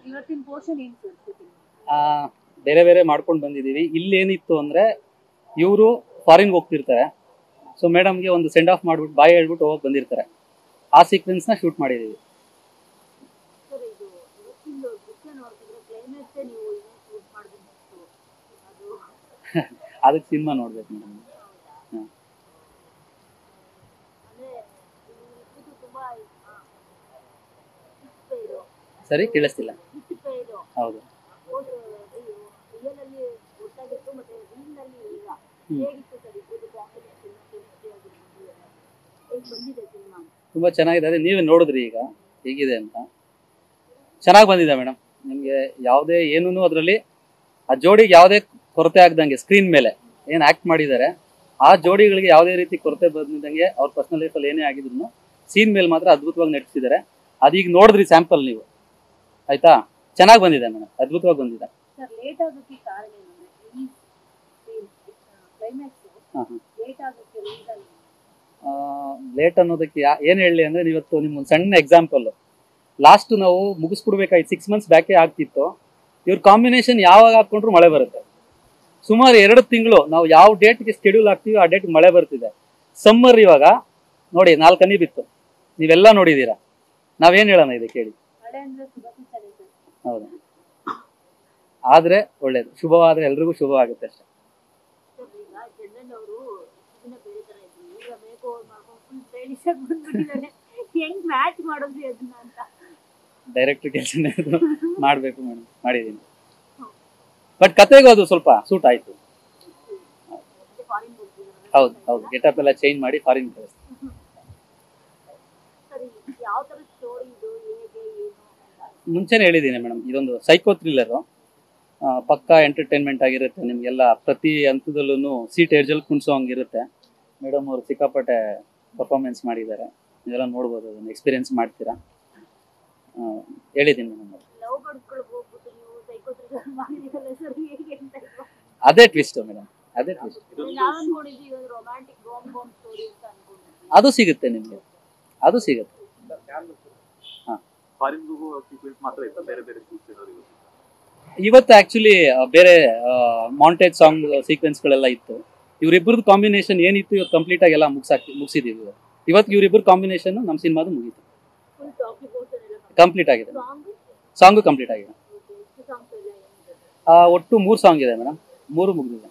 ಇವತ್ತಿನ ಪೋರ್ಷನ್ ಏನು ತೋರಿಸ್ತೀವಿ? ಬೇರೆ ಬೇರೆ ಮಾಡ್ಕೊಂಡು ಬಂದಿದ್ದೀವಿ. ಇಲ್ಲೇನಿತ್ತು ಅಂದರೆ ಇವರು ಫಾರಿನ್ಗೆ ಹೋಗ್ತಿರ್ತಾರೆ. ಸೊ ಮೇಡಮ್ಗೆ ಒಂದು ಸೆಂಡ್ ಆಫ್ ಮಾಡಿಬಿಟ್ಟು ಬಾಯ್ ಹೇಳ್ಬಿಟ್ಟು ಹೋಗಿ ಬಂದಿರ್ತಾರೆ. ಆ ಸೀಕ್ವೆನ್ಸ್ನ ಶೂಟ್ ಮಾಡಿದ್ದೀವಿ. ಸರ್ ಇದು ಇವತ್ತಿನ ದೃಶ್ಯ ನೋಡ್ತಿದ್ರೆ ಕ್ಲೈಮ್ಯಾಕ್ಸೇ ನೀವು ಇನ್ನೂ ಶೂಟ್ ಮಾಡಬೇಕಿತ್ತು. ಅದು ಅದಕ್ಕೆ ಸಿನಿಮಾ ನೋಡ್ಬೇಕು ಮೇಡಮ್. ಹಾಂ, ಅಂದರೆ ಇದು ತುಂಬ ಇದು ಸರಿ ಕೇಳಿಸ್ತಿಲ್ಲ. ಇದು ಹೌದು. ರಿಯಲಲ್ಲಿ ಒಟ್ಟಾಗಿತ್ತು ಮತ್ತು ರೀಲ್ನಲ್ಲಿ ಈಗ ಹೇಗಿತ್ತು ಸರ್ ಇದು ಕಾಂಬಿನೇಷನ್ ಕೆಮಿಸ್ಟ್ರಿ ಆಗಿರ್ಬೋದು ಹೇಗೆ ಬಂದಿದೆ ಸಿನಿಮಾ? ತುಂಬ ಚೆನ್ನಾಗಿದೆ. ಅದೇ ನೀವೇ ನೋಡಿದ್ರಿ ಈಗ ಹೇಗಿದೆ ಅಂತ. ಚೆನ್ನಾಗಿ ಬಂದಿದೆ ಮೇಡಮ್. ನಿಮಗೆ ಯಾವುದೇ ಏನೂ ಅದರಲ್ಲಿ ಆ ಜೋಡಿಗೆ ಯಾವುದೇ ಕೊರತೆ ಆಗದಂಗೆ ಸ್ಕ್ರೀನ್ ಮೇಲೆ ಏನು ಆ್ಯಕ್ಟ್ ಮಾಡಿದ್ದಾರೆ ಆ ಜೋಡಿಗಳಿಗೆ ಯಾವುದೇ ರೀತಿ ಕೊರತೆ ಬಂದಿದ್ದಂಗೆ ಅವ್ರ ಪರ್ಸನಲ್ ಲೈಫಲ್ಲಿ ಏನೇ ಆಗಿದ್ರು ಸೀನ್ ಮೇಲೆ ಮಾತ್ರ ಅದ್ಭುತವಾಗಿ ನಟಿಸಿದ್ದಾರೆ. ಅದೀಗ ನೋಡಿದ್ರಿ ಸ್ಯಾಂಪಲ್ ನೀವು, ಆಯಿತಾ? ಚೆನ್ನಾಗಿ ಬಂದಿದೆ ಮೇಡಮ್, ಅದ್ಭುತವಾಗಿ ಬಂದಿದೆ. ಸರ್ ಲೇಟ್ ಆಗೋಕ್ಕೆ ಕಾರಣ ಏನಂದರೆ ಈ ಕ್ಲೈಮ್ಯಾಕ್ಸು ಲೇಟ್ ಆಗೋಕ್ಕೆ ರೀಸನ್ ಲೇಟ್ ಅನ್ನೋದಕ್ಕೆ ಏನು ಹೇಳಲಿ ಅಂದರೆ, ಇವತ್ತು ನಿಮ್ಗೊಂದು ಸಣ್ಣ ಎಕ್ಸಾಂಪಲ್ಲು. ಲಾಸ್ಟ್ ನಾವು ಮುಗಿಸ್ಬಿಡ್ಬೇಕಾಯ್ತು, 6 months ಬ್ಯಾಕೇ ಆಗ್ತಿತ್ತು. ಇವ್ರ ಕಾಂಬಿನೇಷನ್ ಯಾವಾಗ ಹಾಕ್ಕೊಂಡ್ರು ಮಳೆ ಬರುತ್ತೆ. ಸುಮಾರು 2 ತಿಂಗಳು ನಾವು ಯಾವ ಡೇಟ್ಗೆ ಸ್ಕೆಡ್ಯೂಲ್ ಆಗ್ತೀವಿ ಆ ಡೇಟ್ಗೆ ಮಳೆ ಬರ್ತಿದೆ. ಸಮ್ಮರ್ ಇವಾಗ ನೋಡಿ 4 ಹನಿ ಬಿತ್ತು, ನೀವೆಲ್ಲ ನೋಡಿದ್ದೀರಾ. ನಾವೇನು ಹೇಳೋಣ ಇದೆ ಕೇಳಿ? ಮಳೆ ಅಂದರೆ ಶುಭ ಸೂಚನೆ ಸರ್. ಹೌದು, ಆದರೆ ಒಳ್ಳೇದು, ಶುಭವಾದರೆ ಎಲ್ರಿಗೂ ಶುಭ ಆಗುತ್ತೆ ಅಷ್ಟೇ. ಸರ್ ಈಗ ಚಂದನ್ ಅವರು ಇದನ್ನ ಬೇರೆ ಥರ ಇದ್ರು, ಈಗ ಮೇಕ್ ಓವರ್ ಮಾಡ್ಕೊಂಡು ಫುಲ್ ಸ್ಟೈಲಿಶ್ ಆಗಿ ಬಂದ್ಬಿಟ್ಟಿದ್ದಾರೆ. ಹೆಂಗ್ ಮ್ಯಾಚ್ ಮಾಡೋದು ಅದನ್ನ ಅಂತ ಡೈರೆಕ್ಟರ್ ಕೆಲಸನೇ ಮಾಡಬೇಕು ಮೇಡಮ್, ಮಾಡಿದ್ದೀನಿ. ಬಟ್ ಕತೆಗೂ ಅದು ಸ್ವಲ್ಪ ಸೂಟ್ ಆಯಿತು. ಫಾರಿನ್ ಹೋಗ್ತಿದ್ದಾರೆ. ಹೌದು ಹೌದು, ಗೆಟಪ್ ಎಲ್ಲ ಚೇಂಜ್ ಮಾಡಿ ಫಾರಿನ್ ಕಳಿಸ್ತೀವಿ. ಸರಿ, ಯಾವ ಥರ ಸ್ಟೋರಿ ಇದು, ಹೇಗೆ ಏನು ಅಂತ ಮುಂಚೆನೇ ಹೇಳಿದ್ದೀನಿ ಮೇಡಮ್, ಇದೊಂದು ಸೈಕೋ ಥ್ರಿಲ್ಲರು. ಪಕ್ಕಾ ಎಂಟರ್ಟೈನ್ಮೆಂಟ್ ಆಗಿರುತ್ತೆ ನಿಮಗೆಲ್ಲ. ಪ್ರತಿ ಹಂತದಲ್ಲೂ ಸೀಟ್ ಎಡ್ಜಲ್ಲಿ ಕುಣಿಸೋ ಹಂಗಿರುತ್ತೆ. ಮೇಡಮ್ ಅವರು ಸಿಕ್ಕಾಪಟ್ಟೆ ಪರ್ಫಾರ್ಮೆನ್ಸ್ ಮಾಡಿದ್ದಾರೆ, ನೀವೆಲ್ಲ ನೋಡ್ಬೋದು, ಅದನ್ನು ಎಕ್ಸ್ಪೀರಿಯೆನ್ಸ್ ಮಾಡ್ತೀರಾ. ಹೇಳಿದ್ದೀನಿ ಮೇಡಮ್. ಲವ್ ಬರ್ಡ್ಸ್ಗಳಿಗೆ ಹೋಗ್ಬಿಟ್ಟು ನೀವು ಸೈಕೋ ಥ್ರಿಲ್ಲರ್ ಮಾಡಿದ್ದೀರಲ್ಲ ಸರ್, ಹೇಗೆ ಅಂತ ಇಲ್ವಾ? ಅದೇ ಟ್ವಿಸ್ಟ್ ಮೇಡಮ್, ಅದೇ ಟ್ವಿಸ್ಟ್. ನಾನು ಅನ್ಕೊಂಡಿದ್ದೀವಿ ಒಂದು ರೊಮ್ಯಾಂಟಿಕ್ ರೋಮ್ ಕಾಮ್ ಸ್ಟೋರಿ ಅಂತ ಅನ್ಕೊಂಡಿದ್ದೀನಿ. ಅದು ಸಿಗುತ್ತೆ ನಿಮಗೆ, ಅದು ಸಿಗುತ್ತೆ. ಹಾಂ, ಇವತ್ತು ಆ್ಯಕ್ಚುಲಿ ಬೇರೆ ಮಾಂಟೇಜ್ ಸಾಂಗ್ ಸೀಕ್ವೆನ್ಸ್ಗಳೆಲ್ಲ ಇತ್ತು. ಇವರಿಬ್ಬರದ್ದು ಕಾಂಬಿನೇಷನ್ ಏನಿತ್ತು ಇವತ್ತು ಕಂಪ್ಲೀಟಾಗಿ ಎಲ್ಲ ಮುಗಿಸಿದ್ದೀವಿ. ಇವತ್ತು ಇವರಿಬ್ಬರು ಕಾಂಬಿನೇಷನ್ ನಮ್ಮ ಸಿನಿಮಾದು ಮುಗೀತು, ಫುಲ್ ಟಾಕಿಂಗ್ ಪೋರ್ಷನ್ ಎಲ್ಲ ಕಂಪ್ಲೀಟ್ ಆಗಿದೆ. ಸಾಂಗ್ ಸಾಂಗು ಕಂಪ್ಲೀಟ್ ಆಗಿದೆ. ಸಾಂಗ್ಸ್ ಎಲ್ಲ ಏನಿದೆ? ಒಟ್ಟು 3 ಸಾಂಗ್ ಇದೆ ಮೇಡಮ್, 3 ಮುಗಿದಿದೆ.